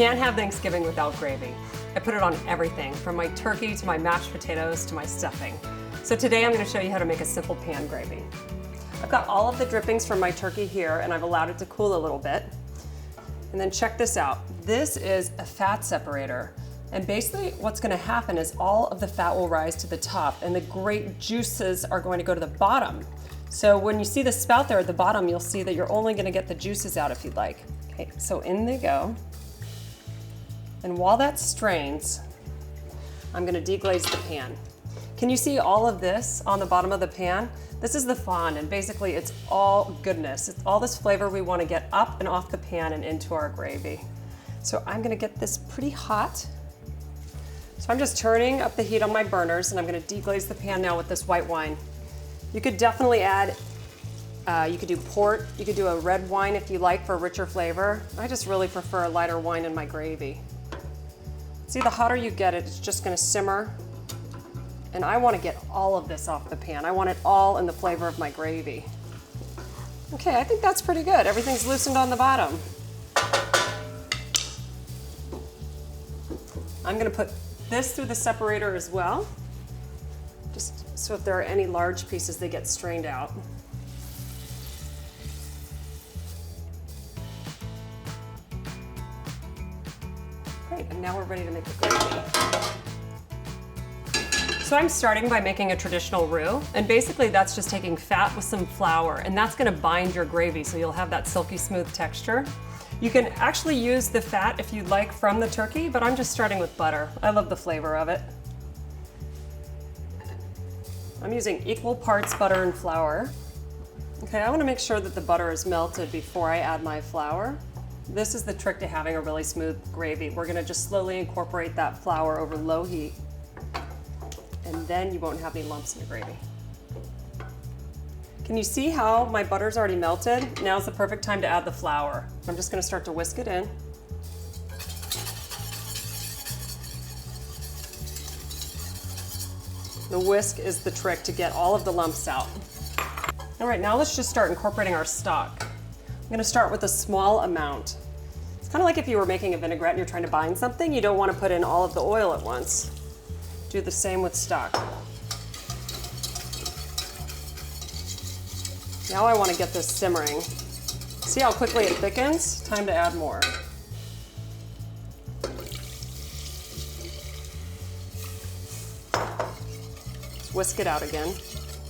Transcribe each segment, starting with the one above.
can't have Thanksgiving without gravy. I put it on everything, from my turkey to my mashed potatoes to my stuffing. So today I'm going to show you how to make a simple pan gravy. I've got all of the drippings from my turkey here, and I've allowed it to cool a little bit. And then check this out. This is a fat separator. And basically what's going to happen is all of the fat will rise to the top and the great juices are going to go to the bottom. So when you see the spout there at the bottom, you'll see that you're only going to get the juices out if you'd like. Okay, so in they go. And while that strains, I'm going to deglaze the pan. Can you see all of this on the bottom of the pan? This is the fond, and basically it's all goodness. It's all this flavor we want to get up and off the pan and into our gravy. So I'm going to get this pretty hot. So I'm just turning up the heat on my burners, and I'm going to deglaze the pan now with this white wine. You could definitely add, you could do port, you could do a red wine if you like for a richer flavor. I just really prefer a lighter wine in my gravy. See, the hotter you get it, it's just going to simmer. And I want to get all of this off the pan. I want it all in the flavor of my gravy. Okay, I think that's pretty good. Everything's loosened on the bottom. I'm going to put this through the separator as well, just so if there are any large pieces, they get strained out. Great, and now we're ready to make the gravy. So I'm starting by making a traditional roux, and basically that's just taking fat with some flour, and that's going to bind your gravy so you'll have that silky smooth texture. You can actually use the fat if you'd like from the turkey, but I'm just starting with butter. I love the flavor of it. I'm using equal parts butter and flour. Okay, I want to make sure that the butter is melted before I add my flour. This is the trick to having a really smooth gravy. We're going to just slowly incorporate that flour over low heat, and then you won't have any lumps in the gravy. Can you see how my butter's already melted? Now's the perfect time to add the flour. I'm just going to start to whisk it in. The whisk is the trick to get all of the lumps out. All right, now let's just start incorporating our stock. I'm going to start with a small amount. It's kind of like if you were making a vinaigrette and you're trying to bind something, you don't want to put in all of the oil at once. Do the same with stock. Now I want to get this simmering. See how quickly it thickens? Time to add more. Just whisk it out again.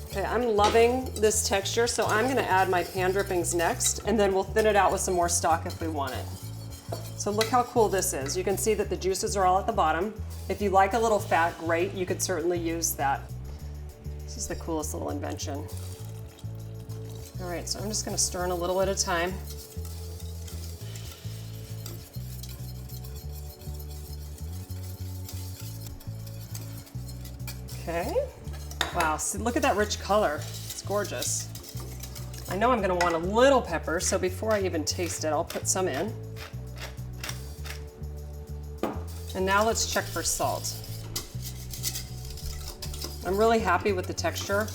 Okay, I'm loving this texture, so I'm going to add my pan drippings next, and then we'll thin it out with some more stock if we want it. So look how cool this is. You can see that the juices are all at the bottom. If you like a little fat, great, you could certainly use that. This is the coolest little invention. All right, so I'm just going to stir in a little at a time. Okay. Wow, so look at that rich color. It's gorgeous. I know I'm going to want a little pepper, so before I even taste it, I'll put some in. And now let's check for salt. I'm really happy with the texture.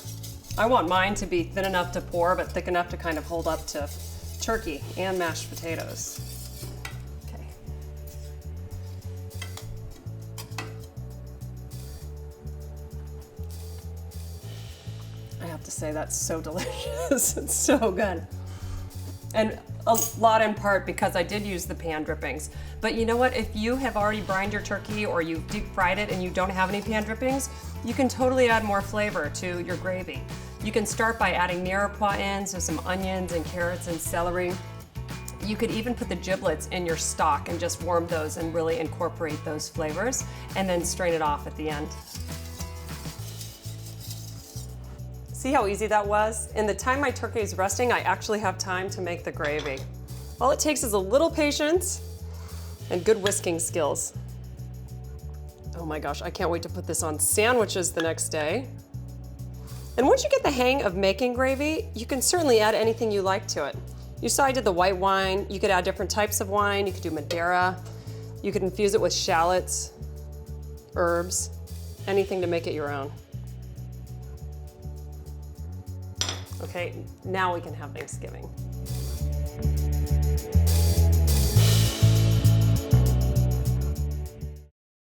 I want mine to be thin enough to pour, but thick enough to kind of hold up to turkey and mashed potatoes. Okay. I have to say, that's so delicious. It's so good. And a lot in part because I did use the pan drippings. But you know what? If you have already brined your turkey or you've deep fried it and you don't have any pan drippings, you can totally add more flavor to your gravy. You can start by adding mirepoix in, so some onions and carrots and celery. You could even put the giblets in your stock and just warm those and really incorporate those flavors, and then strain it off at the end. See how easy that was? In the time my turkey is resting, I actually have time to make the gravy. All it takes is a little patience and good whisking skills. Oh my gosh, I can't wait to put this on sandwiches the next day. And once you get the hang of making gravy, you can certainly add anything you like to it. You saw I did the white wine. You could add different types of wine. You could do Madeira. You could infuse it with shallots, herbs, anything to make it your own. Okay, now we can have Thanksgiving.